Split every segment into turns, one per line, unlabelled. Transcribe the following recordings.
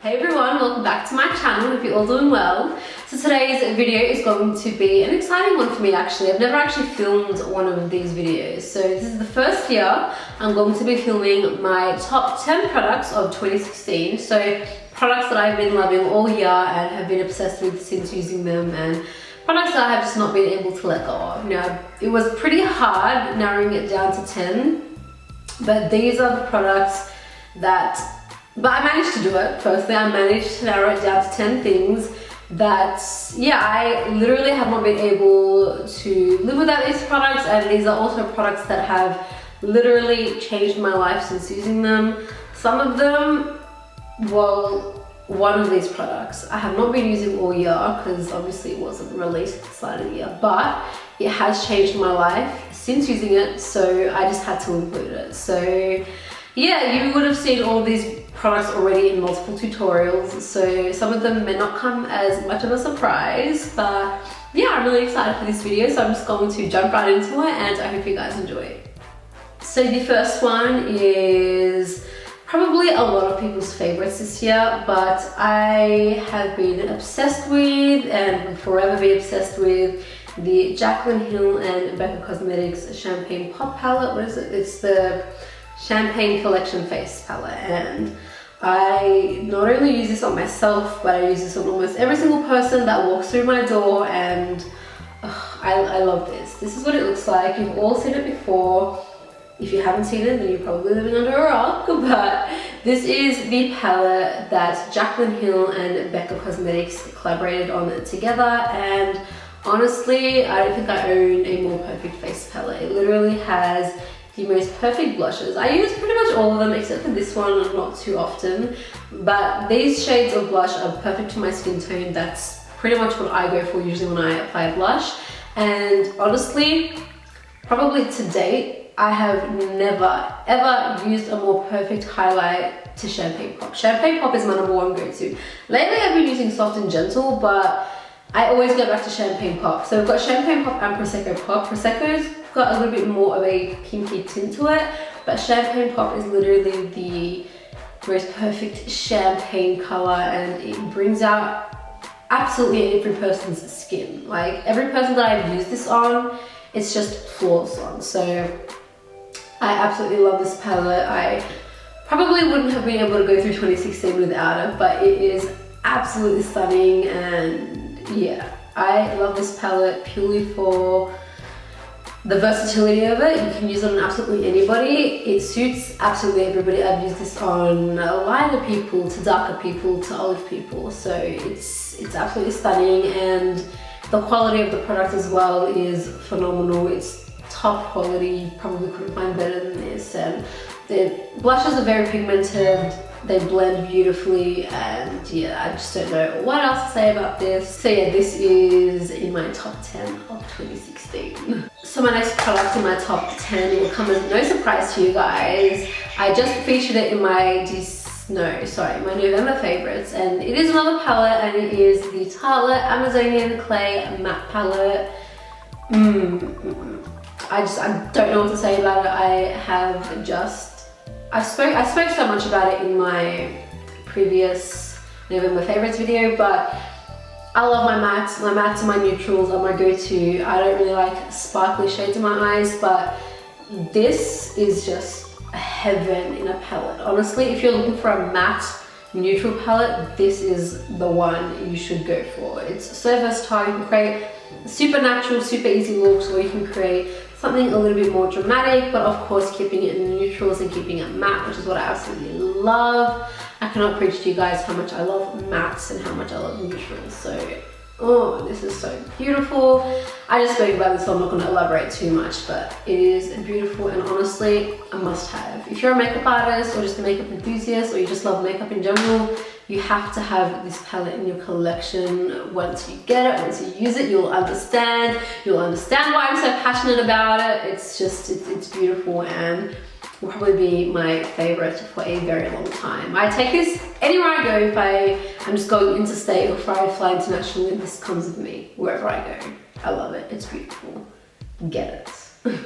Hey everyone, welcome back to my channel. Hope you're all doing well. So today's video is going to be an exciting one for me actually. I've never actually filmed one of these videos. So this is the first year I'm going to be filming my top 10 products of 2016. So products that I've been loving all year and have been obsessed with since using them, and products that I have just not been able to let go of. Now, it was pretty hard narrowing it down to 10, but these are the products that But I managed to do it. Firstly, I managed to narrow it down to 10 things that, yeah, I literally have not been able to live without these products, and these are also products that have literally changed my life since using them. Some of them, well, one of these products I have not been using all year because obviously it wasn't released at the start of the year, but it has changed my life since using it, so I just had to include it. So yeah, you would have seen all these products already in multiple tutorials, so some of them may not come as much of a surprise, but yeah, I'm really excited for this video, so I'm just going to jump right into it and I hope you guys enjoy it. So the first one is probably a lot of people's favorites this year, but I have been obsessed with and will forever be obsessed with the Jaclyn Hill and Becca Cosmetics Champagne Pop Palette. What is it? It's the Champagne Collection Face Palette, and I not only use this on myself, but I use this on almost every single person that walks through my door, and I love this. This is what it looks like. You've all seen it before. If you haven't seen it, then you're probably living under a rock, but this is the palette that Jaclyn Hill and Becca Cosmetics collaborated on together, and honestly, I don't think I own a more perfect face palette. It literally has the most perfect blushes. I use pretty much all of them except for this one, not too often, but these shades of blush are perfect to my skin tone. That's pretty much what I go for usually when I apply blush, and honestly, probably to date, I have never ever used a more perfect highlight to Champagne Pop. Champagne Pop is my #1 go-to. Lately I've been using Soft and Gentle, but I always go back to Champagne Pop. So we've got Champagne Pop and Prosecco Pop. Prosecco's got a little bit more of a pinky tint to it, but Champagne Pop is literally the most perfect champagne color, and it brings out absolutely every person's skin. Like every person that I've used this on, it's just flawless on. So I absolutely love this palette. I probably wouldn't have been able to go through 2016 without it, but it is absolutely stunning, and yeah, I love this palette purely for the versatility of it. You can use it on absolutely anybody. It suits absolutely everybody. I've used this on lighter people to darker people to olive people, so it's absolutely stunning, and the quality of the product as well is phenomenal. It's top quality. You probably couldn't find better than this, and the blushes are very pigmented. They blend beautifully, and yeah, I just don't know what else to say about this. So yeah, this is in my top 10 of 2016. So my next product in my top 10 will come as no surprise to you guys. I just featured it in my my November favorites, and it is another palette, and it is the Tartelette Amazonian Clay Matte Palette. I don't know what to say about it. I spoke so much about it in my previous November favorites video, but I love my mattes. My mattes and my neutrals are my go-to. I don't really like sparkly shades in my eyes, but this is just heaven in a palette. Honestly, if you're looking for a matte neutral palette, this is the one you should go for. It's so versatile. You can create super natural, super easy looks, or you can create something a little bit more dramatic, but of course keeping it in neutrals and keeping it matte, which is what I absolutely love. I cannot preach to you guys how much I love mattes and how much I love neutrals. So, oh, this is so beautiful. I just spoke about this, so I'm not going to elaborate too much, but it is beautiful and honestly a must-have. If you're a makeup artist or just a makeup enthusiast, or you just love makeup in general, you have to have this palette in your collection. Once you get it, once you use it, you'll understand why I'm so passionate about it. It's just, it's beautiful, and will probably be my favorite for a very long time. I take this anywhere I go. If I'm just going interstate, or if I fly internationally, this comes with me wherever I go. I love it. It's beautiful. Get it.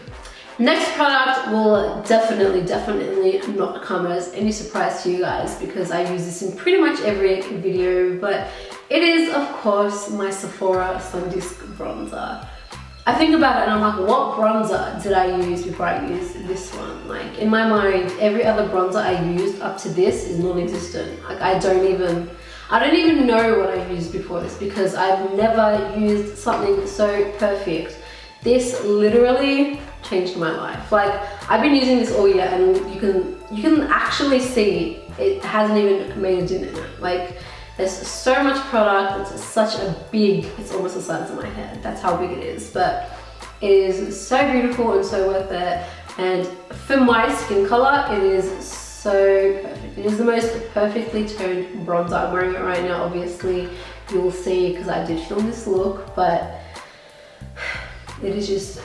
Next product will definitely not come as any surprise to you guys because I use this in pretty much every video, but it is of course my Sephora Sun Disc Bronzer. I think about it and I'm like, what bronzer did I use before I used this one? Like in my mind, every other bronzer I used up to this is non-existent. Like I don't even know what I used before this because I've never used something so perfect. This literally changed my life. Like I've been using this all year and you can actually see it hasn't even made a dent in it. Like there's so much product, it's such a big, it's almost the size of my head. That's how big it is, but it is so beautiful and so worth it. And for my skin color, it is so perfect. It is the most perfectly toned bronzer. I'm wearing it right now, obviously you will see because I did film this look, but it is just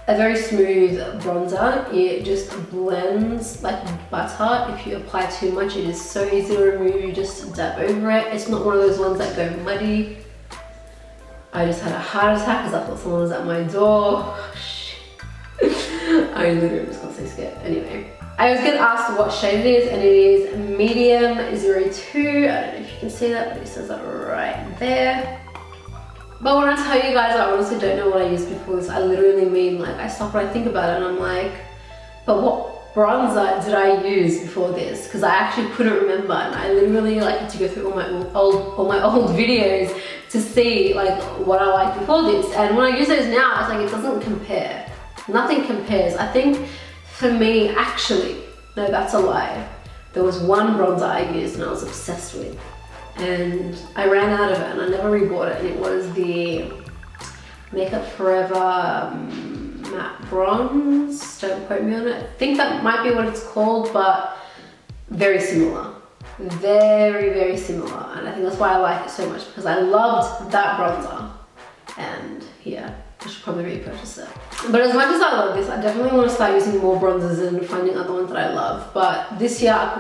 a very smooth bronzer. It just blends like butter. If you apply too much, it is so easy to remove. You just dab over it. It's not one of those ones that go muddy. I just had a heart attack because I thought someone was at my door. I literally just got so scared. Anyway, I was getting asked what shade it is, and it is medium 02. I don't know if you can see that, but it says that right there. But when I tell you guys I honestly don't know what I used before this, I literally mean like I stop and I think about it and I'm like, but what bronzer did I use before this? Because I actually couldn't remember and I literally like had to go through all my old videos to see like what I liked before this. And when I use those now, it's like it doesn't compare. Nothing compares. I think for me, actually, no, that's a lie. There was one bronzer I used and I was obsessed with. And I ran out of it and I never rebought it, and it was the Makeup Forever Matte Bronze. Don't quote me on it. I think that might be what it's called, but very similar. Very similar. And I think that's why I like it so much, because I loved that bronzer. And yeah, I should probably repurchase it. But as much as I love this, I definitely want to start using more bronzers and finding other ones that I love. But this year I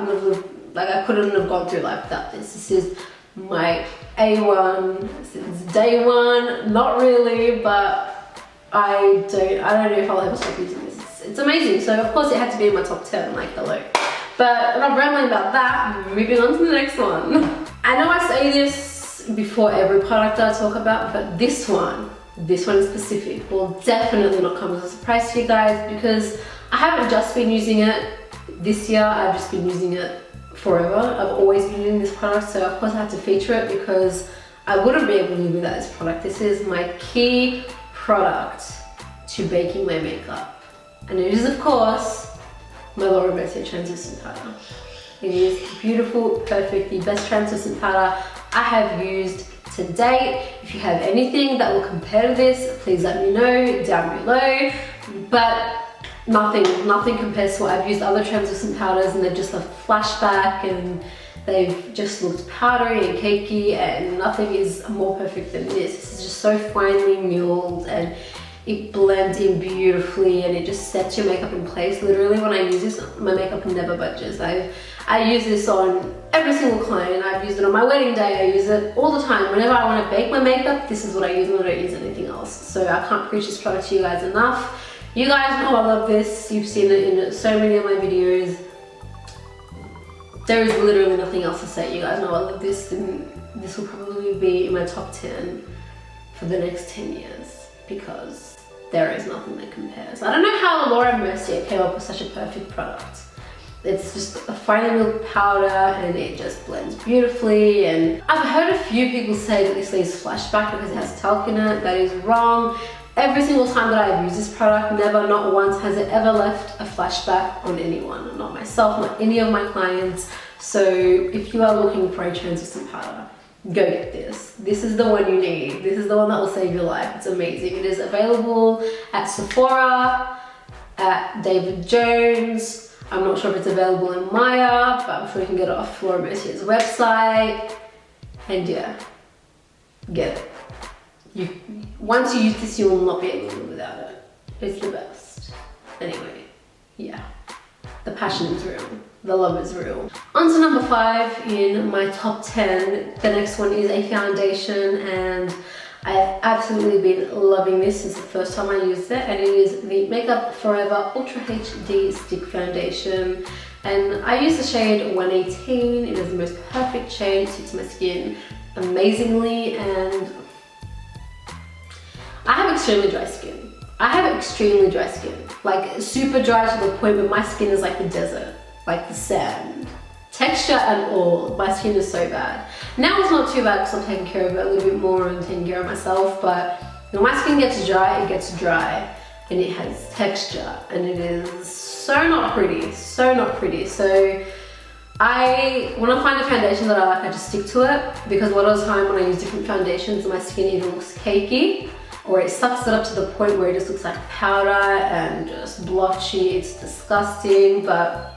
couldn't have gone through life without this. This is my A1 since day one. Not really, but I don't know if I'll ever stop using this. It's amazing. So of course it had to be in my top 10, like hello. But I'm not rambling about that. Moving on to the next one. I know I say this before every product that I talk about, but this one in specific will definitely not come as a surprise to you guys, because I haven't just been using it this year. I've just been using it forever. I've always been using this product, so of course I had to feature it because I wouldn't be able to live without this product. This is my key product to baking my makeup, and it is of course my Laura Mercier translucent powder. It is beautiful, perfect, the best translucent powder I have used to date. If you have anything that will compare to this, please let me know down below. But nothing compares to what I've used other translucent powders, and they've just left flashback and they've just looked powdery and cakey, and nothing is more perfect than this. This is just so finely milled and it blends in beautifully and it just sets your makeup in place. Literally when I use this, my makeup never budges. I use this on every single client. I've used it on my wedding day. I use it all the time. Whenever I want to bake my makeup, this is what I use, and I don't use anything else. So I can't preach this product to you guys enough. You guys know I love this. You've seen it in so many of my videos. There is literally nothing else to say. You guys know I love this, and this will probably be in my top 10 for the next 10 years because there is nothing that compares. I don't know how Laura Mercier came up with such a perfect product. It's just a finely milled powder and it just blends beautifully. And I've heard a few people say that this leaves flashback because it has talc in it. That is wrong. Every single time that I've used this product, never, not once has it ever left a flashback on anyone. Not myself, not any of my clients. So if you are looking for a translucent powder, go get this. This is the one you need. This is the one that will save your life. It's amazing. It is available at Sephora, at David Jones. I'm not sure if it's available in Maya, but I'm sure you can get it off Laura Mercier's website. And yeah, get it. Once you use this, you will not be able to live without it. It's the best. Anyway, yeah. The passion is real. The love is real. On to number 5 in my top 10. The next one is a foundation, and I've absolutely been loving this since the first time I used it, and it is the Makeup Forever Ultra HD Stick Foundation. And I use the shade 118. It is the most perfect shade, suits my skin amazingly, and I have extremely dry skin. Like super dry to the point where my skin is like the desert, like the sand. Texture and all, my skin is so bad. Now it's not too bad because I'm taking care of it a little bit more and taking care of myself, but when my skin gets dry, it gets dry and it has texture and it is so not pretty, so not pretty. So when I find a foundation that I like, I just stick to it, because a lot of the time when I use different foundations, my skin either looks cakey or it sucks it up to the point where it just looks like powder and just blotchy. It's disgusting, but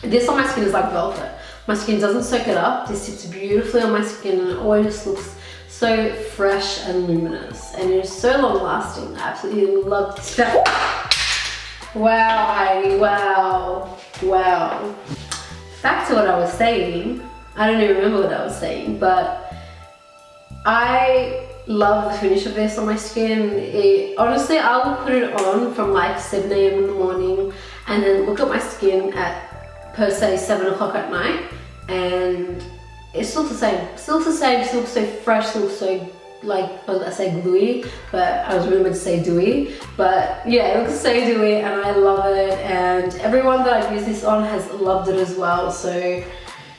this on my skin is like velvet. My skin doesn't soak it up. This sits beautifully on my skin and it always looks so fresh and luminous, and it is so long lasting. I absolutely love this. Wow, Heidi, wow. Back to what I was saying. I don't even remember what I was saying, but I love the finish of this on my skin. Honestly, I will put it on from like 7 AM in the morning and then look at my skin at per se 7 o'clock at night, and it's still the same. Still the same, still so fresh, still so, like, I was gonna say gluey, but I was really meant to say dewy. But yeah, it looks so dewy and I love it, and everyone that I've used this on has loved it as well. So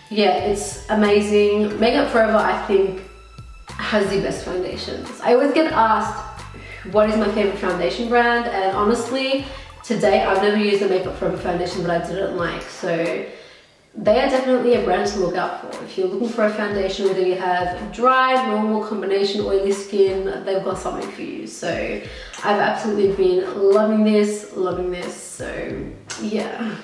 yeah, it's amazing. Makeup Forever, I think, has the best foundations. I always get asked what is my favorite foundation brand, and honestly, to date, I've never used a Makeup Forever foundation that I didn't like. So they are definitely a brand to look out for. If you're looking for a foundation, whether you have dry, normal, combination, oily skin, they've got something for you. So I've absolutely been loving this, so yeah.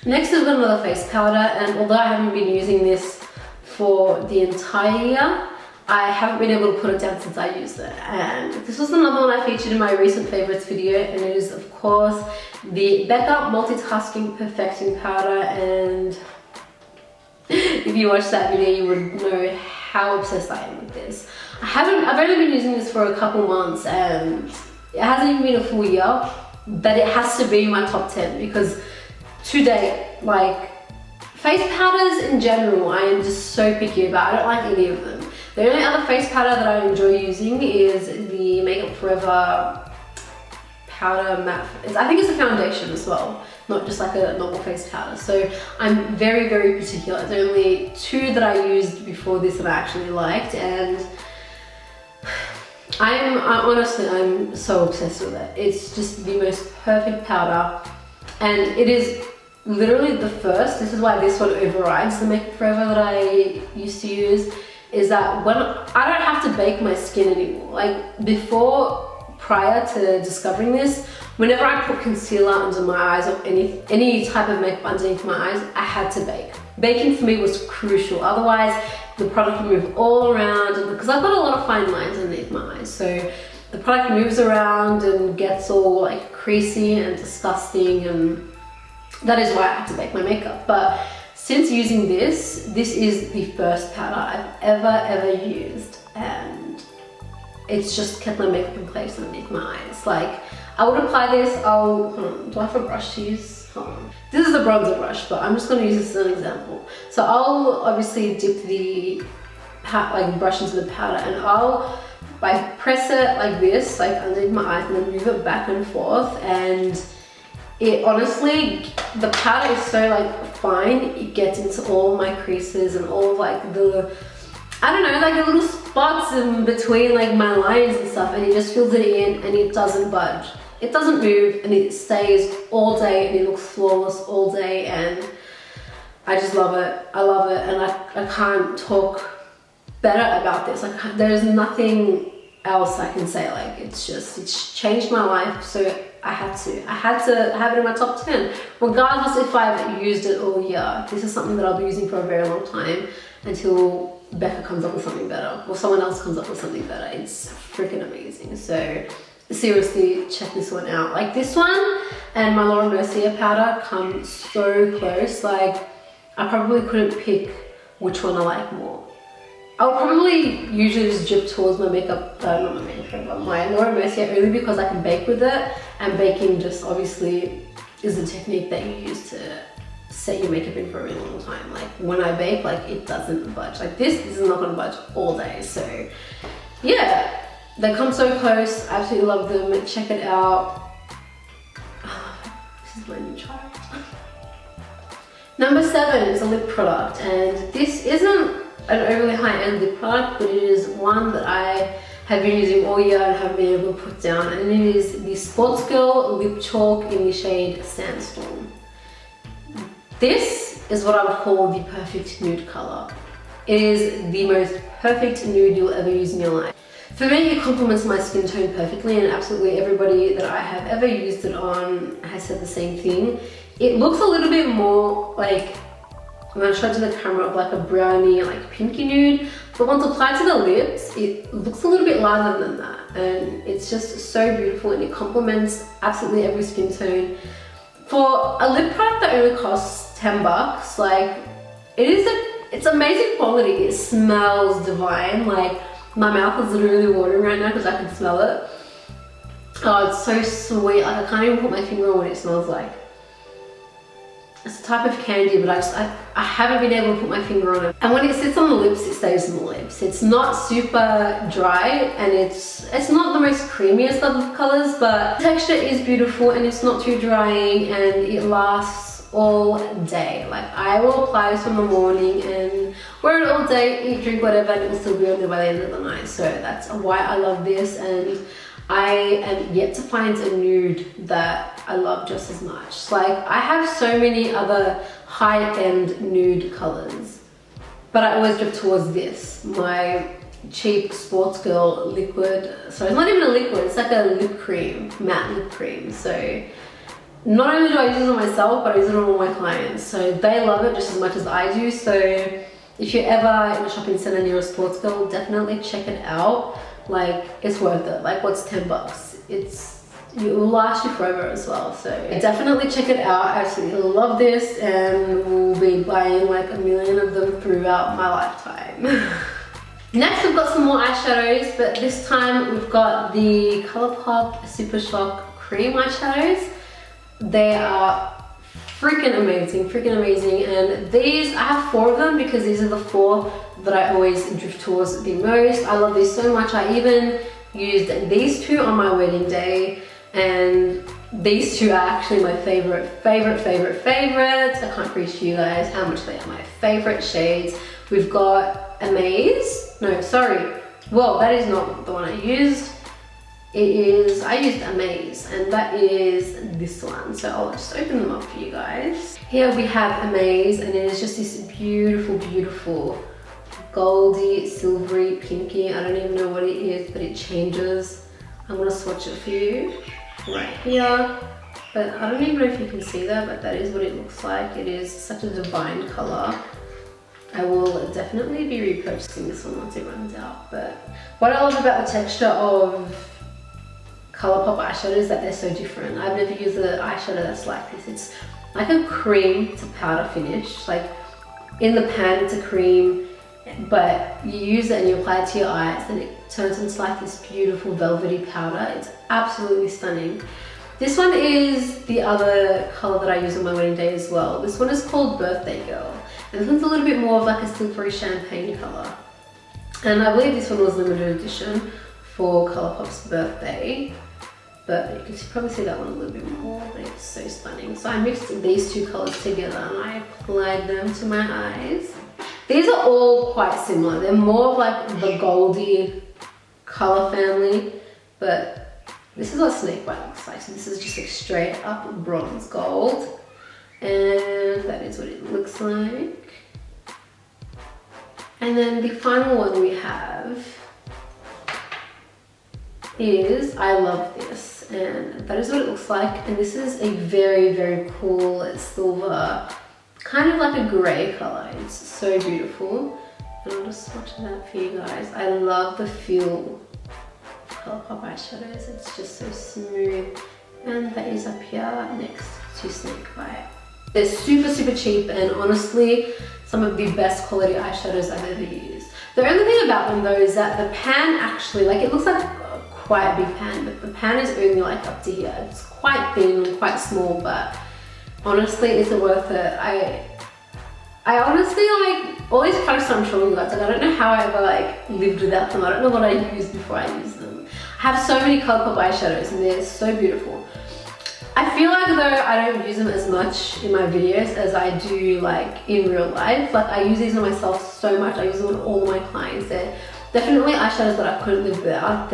Next is another face powder, and although I haven't been using this for the entire year, I haven't been able to put it down since I used it. And this was another one I featured in my recent favorites video, and it is of course the Becca Multitasking Perfecting Powder. And if you watched that video, you would know how obsessed I am with this. I've only been using this for a couple months, and it hasn't even been a full year, but it has to be in my top 10, because to date, like, face powders in general, I am just so picky about. I don't like any of them. The only other face powder that I enjoy using is the Makeup Forever powder matte. I think it's a foundation as well, not just like a normal face powder. So I'm very, very particular. There's only 2 that I used before this that I actually liked, and honestly, I'm so obsessed with it. It's just the most perfect powder, and it is literally the first. This is why this one overrides the Makeup Forever that I used to use, is that when I don't have to bake my skin anymore. Like before, prior to discovering this, whenever I put concealer under my eyes or any type of makeup underneath my eyes, I had to bake. Baking for me was crucial. Otherwise, the product would move all around, because I've got a lot of fine lines underneath my eyes. So the product moves around and gets all like creasy and disgusting, and that is why I had to bake my makeup. But since using this is the first powder I've ever used, and it's just kept my makeup in place underneath my eyes. Like, I would apply this, hold on, do I have a brush to use? Hold on. This is a bronzer brush, but I'm just gonna use this as an example. So I'll obviously dip the brush into the powder, and I'll press it like this, like underneath my eyes, and then move it back and forth, and it honestly, the powder is so like fine, it gets into all my creases and all of like the, I don't know, like the little spots in between like my lines and stuff, and it just fills it in and it doesn't budge. It doesn't move, and it stays all day, and it looks flawless all day, and I just love it. I love it, and I can't talk better about this. Like, there is nothing else I can say. Like, it's changed my life, so I had to have it in my top 10, regardless if I've used it all year. This is something that I'll be using for a very long time, until Becca comes up with something better, or someone else comes up with something better. It's freaking amazing. So seriously, check this one out. Like, this one and my Laura Mercier powder come so close. Like, I probably couldn't pick which one I like more. I'll probably usually just drip towards my makeup, not my makeup, but my Laura Mercier, only because I can bake with it, and baking just obviously is the technique that you use to set your makeup in for a really long time. Like when I bake, like it doesn't budge. Like this is not gonna budge all day. So yeah, they come so close. I absolutely love them. Check it out. This is my new child. Number 7 is a lip product, and this isn't an overly high-end lip product, but it is one that I have been using all year and haven't been able to put down, and it is the Sports Girl Lip Chalk in the shade Sandstorm. This is what I would call the perfect nude color. It is the most perfect nude you'll ever use in your life. For me, it complements my skin tone perfectly, and absolutely everybody that I have ever used it on has said the same thing. It looks a little bit more like, when I show it to the camera, of like a brownie, like pinky nude, but once applied to the lips, it looks a little bit lighter than that, and it's just so beautiful, and it complements absolutely every skin tone. For a lip product that only costs $10, like it's amazing quality. It smells divine. Like my mouth is literally watering right now because I can smell it. Oh, it's so sweet. Like I can't even put my finger on what it smells like. It's a type of candy, but I haven't been able to put my finger on it. And when it sits on the lips, it stays on the lips. It's not super dry, and it's not the most creamiest of colors, but the texture is beautiful, and it's not too drying, and it lasts all day. Like I will apply this in the morning and wear it all day, eat, drink, whatever, and it will still be on there by the end of the night. So that's why I love this, and I am yet to find a nude that I love just as much. Like I have so many other high-end nude colors, but I always drift towards this, my cheap Sports Girl liquid. So it's not even a liquid, it's like a lip cream, matte lip cream. So not only do I use it on myself, but I use it on all my clients. So they love it just as much as I do. So if you're ever in a shopping center near a Sports Girl, definitely check it out. Like it's worth it. Like what's $10? It will last you forever as well. So definitely check it out. I absolutely love this, and will be buying like a million of them throughout my lifetime. Next we've got some more eyeshadows, but this time we've got the ColourPop Super Shock Cream eyeshadows. They are freaking amazing, and these, I have 4 of them because these are the 4 that I always drift towards the most. I love these so much. I even used these 2 on my wedding day, and these 2 are actually my favorites. I can't preach to you guys how much they are my favorite shades. We've got Amaze, no sorry, well that is not the one I used. I used Amaze, and that is this one. So I'll just open them up for you guys. Here we have Amaze, and it is just this beautiful goldy, silvery, pinky. I don't even know what it is, but it changes. I'm gonna swatch it for you right here. But I don't even know if you can see that, but that is what it looks like. It is such a divine color. I will definitely be repurchasing this one once it runs out. But what I love about the texture of ColourPop eyeshadow is that they're so different. I've never used an eyeshadow that's like this. It's like a cream to powder finish. Like in the pan, it's a cream, but you use it and you apply it to your eyes, and it turns into like this beautiful velvety powder. It's absolutely stunning. This one is the other color that I use on my wedding day as well. This one is called Birthday Girl, and this one's a little bit more of like a silvery champagne color. And I believe this one was limited edition for ColourPop's birthday, but you can probably see that one a little bit more, but it's so stunning. So I mixed these 2 colors together and I applied them to my eyes. These are all quite similar. They're more of like the goldy color family, but this is what Snakebite looks like. So this is just like straight up bronze gold, and that is what it looks like. And then the final one we have is I Love This, and that is what it looks like. And this is a very cool silver, kind of like a grey color. It's so beautiful, and I'll just swatch that for you guys. I love the feel of ColourPop eyeshadows. It's just so smooth, and that is up here next to Snakebite. They're super cheap, and honestly some of the best quality eyeshadows I've ever used. The only thing about them though is that the pan actually, like it looks like quite a big pan, but the pan is only like up to here. It's quite thin, quite small, but honestly, it's worth it. I honestly like all these products that I'm showing you guys, like I don't know how I ever like lived without them. I don't know what I used before I used them. I have so many ColourPop eyeshadows and they're so beautiful. I feel like though I don't use them as much in my videos as I do like in real life. Like I use these on myself so much. I use them on all my clients. They're definitely eyeshadows that I couldn't live without.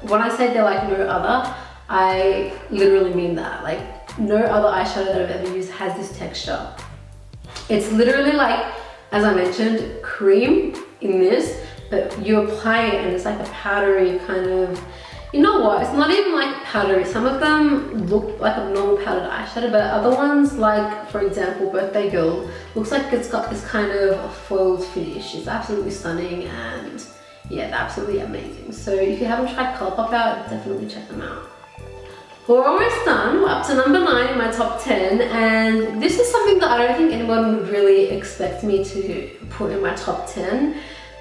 When I say they're like no other, I literally mean that. Like no other eyeshadow that I've ever used has this texture. It's literally like, as I mentioned, cream in this, but you apply it and it's like a powdery kind of, you know what, it's not even like powdery. Some of them look like a normal powdered eyeshadow, but other ones, like for example, Birthday Girl, looks like it's got this kind of foiled finish. It's absolutely stunning and yeah, they're absolutely amazing. So if you haven't tried ColourPop out, definitely check them out. We're almost done. We're up to number 9 in my top 10, and this is something that I don't think anyone would really expect me to put in my top 10,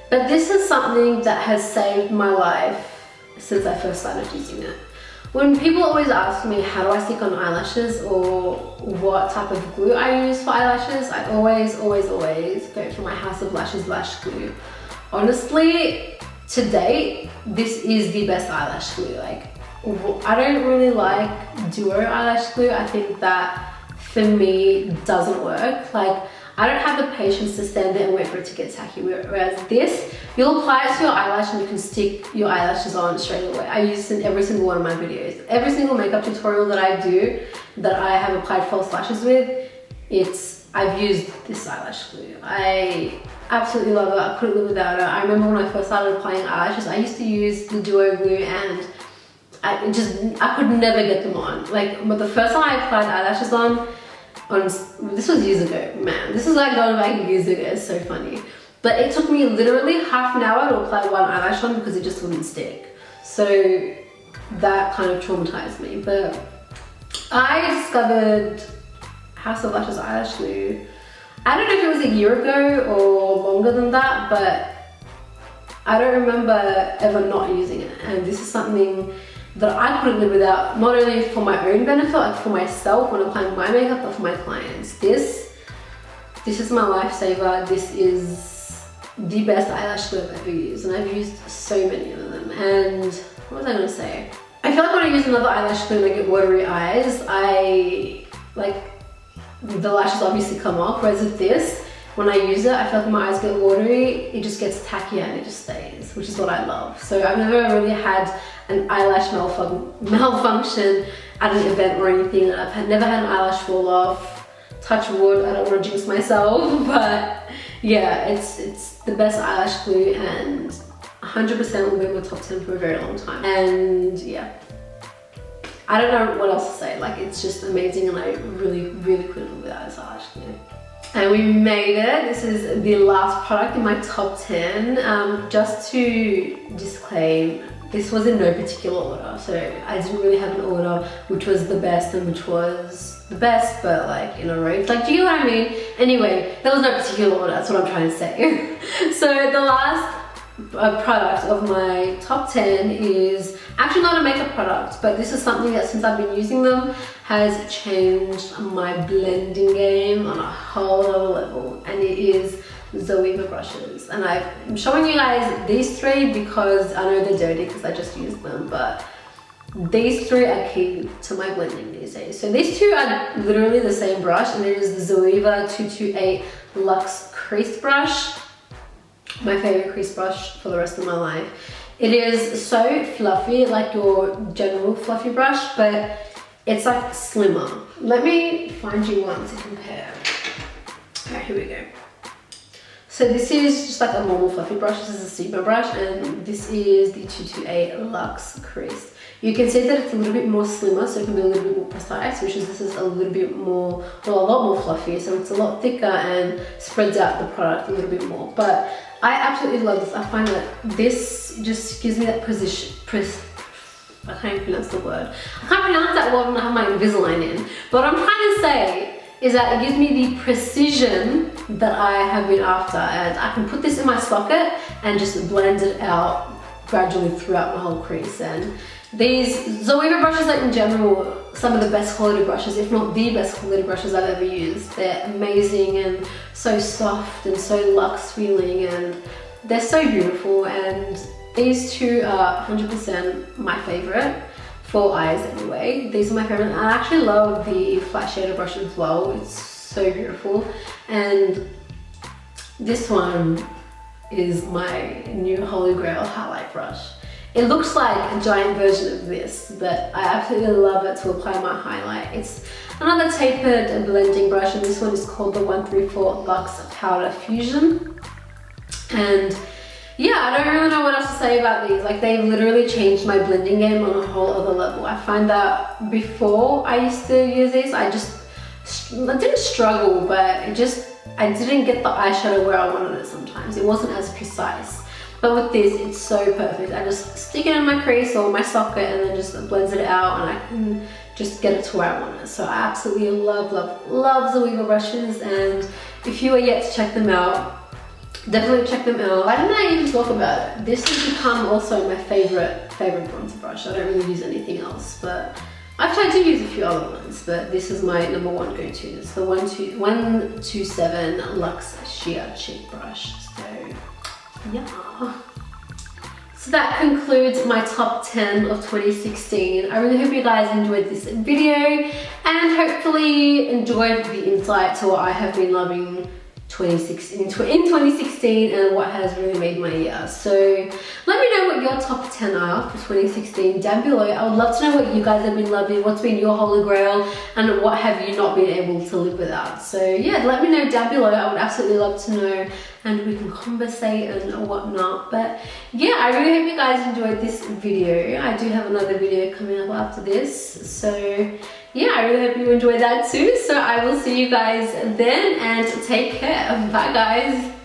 but this is something that has saved my life since I first started using it. When people always ask me how do I stick on eyelashes or what type of glue I use for eyelashes, I always go for my House of Lashes lash glue. Honestly, to date, this is the best eyelash glue. Like, I don't really like duo eyelash glue. I think that for me doesn't work. Like I don't have the patience to stand there and wait for it to get tacky, whereas this, you'll apply it to your eyelash and you can stick your eyelashes on straight away. I use this in every single one of my videos. Every single makeup tutorial that I do that I have applied false lashes with, I've used this eyelash glue. I absolutely love it. I couldn't live without it. I remember when I first started applying eyelashes, I used to use the duo glue and I could never get them on. But the first time I applied eyelashes on this was years ago, man. This is like going back years ago, it's so funny. But it took me literally half an hour to apply one eyelash on because it just wouldn't stick. So that kind of traumatized me. But I discovered House of Lashes eyelash glue, I don't know if it was a year ago or longer than that, but I don't remember ever not using it. And this is something that I couldn't live without, not only for my own benefit, like for myself when applying my makeup, but for my clients. This is my lifesaver. This is the best eyelash glue I've ever used, and I've used so many of them. And what was I gonna say? I feel like when I use another eyelash glue and I get watery eyes, the lashes obviously come off, whereas with this, when I use it, I feel like my eyes get watery, it just gets tackier and it just stays, which is what I love. So I've never really had an eyelash malfunction at an event or anything. I've never had an eyelash fall off. Touch wood, I don't want to jinx myself, but yeah, it's the best eyelash glue and 100% will be in my top 10 for a very long time. And yeah, I don't know what else to say. Like, it's just amazing and I really couldn't live without this eyelash glue. And we made it. This is the last product in my top 10. Just to disclaim, this was in no particular order. So I didn't really have an order which was the best and which was the best, but like in a row. Like, do you know what I mean? Anyway, there was no particular order, that's what I'm trying to say. So the last product of my top 10 is actually not a makeup product, but this is something that since I've been using them has changed my blending game on a whole other level, and it is Zoeva brushes. And I'm showing you guys these three because I know they're dirty because I just used them, but these three are key to my blending these days. So these two are literally the same brush, and it is the Zoeva 228 Luxe Crease Brush. My favorite crease brush for the rest of my life. It is so fluffy, like your general fluffy brush, but it's like slimmer. Let me find you one to compare. Alright, here we go. So this is just like a normal fluffy brush. This is a Sigma brush, and this is the 228 Luxe Crease. You can see that it's a little bit more slimmer, so it can be a little bit more precise, which is this is a little bit more, well, a lot more fluffy, so it's a lot thicker and spreads out the product a little bit more. But I absolutely love this. I find that this just gives me that I can't even pronounce the word. I can't pronounce that word when I have my Invisalign in. But what I'm trying to say is that it gives me the precision that I have been after, and I can put this in my socket and just blend it out gradually throughout my whole crease. And these Zoeva brushes, like in general, some of the best quality brushes, if not the best quality brushes I've ever used. They're amazing and so soft and so luxe feeling, and they're so beautiful. And these two are 100% my favorite for eyes anyway. These are my favorite. I actually love the flat shader brush as well. It's so beautiful. And this one is my new Holy Grail highlight brush. It looks like a giant version of this, but I absolutely love it to apply my highlight. It's another tapered blending brush, and this one is called the 134 Luxe Powder Fusion. And yeah, I don't really know what else to say about these. Like, they've literally changed my blending game on a whole other level. I find that before I used to use these, I didn't struggle, but I didn't get the eyeshadow where I wanted it sometimes. It wasn't as precise. But with this, it's so perfect. I just stick it in my crease or my socket and then just blends it out, and I can just get it to where I want it. So I absolutely love, love, love Zoeva brushes, and if you are yet to check them out, definitely check them out. Why didn't I even talk about it? This has become also my favorite bronzer brush. I don't really use anything else, but I've tried to use a few other ones, but this is my number one go-to. It's the 127 Luxe Sheer Cheek Brush. So yeah. So that concludes my top 10 of 2016. I really hope you guys enjoyed this video and hopefully enjoyed the insight to what I have been loving in 2016 and what has really made my year. So let me know what your top 10 are for 2016 down below. I would love to know what you guys have been loving, what's been your holy grail, and what have you not been able to live without. So yeah, let me know down below. I would absolutely love to know, and we can conversate and whatnot. But yeah, I really hope you guys enjoyed this video. I do have another video coming up after this, so yeah, I really hope you enjoyed that too. So I will see you guys then, and take care. Bye guys.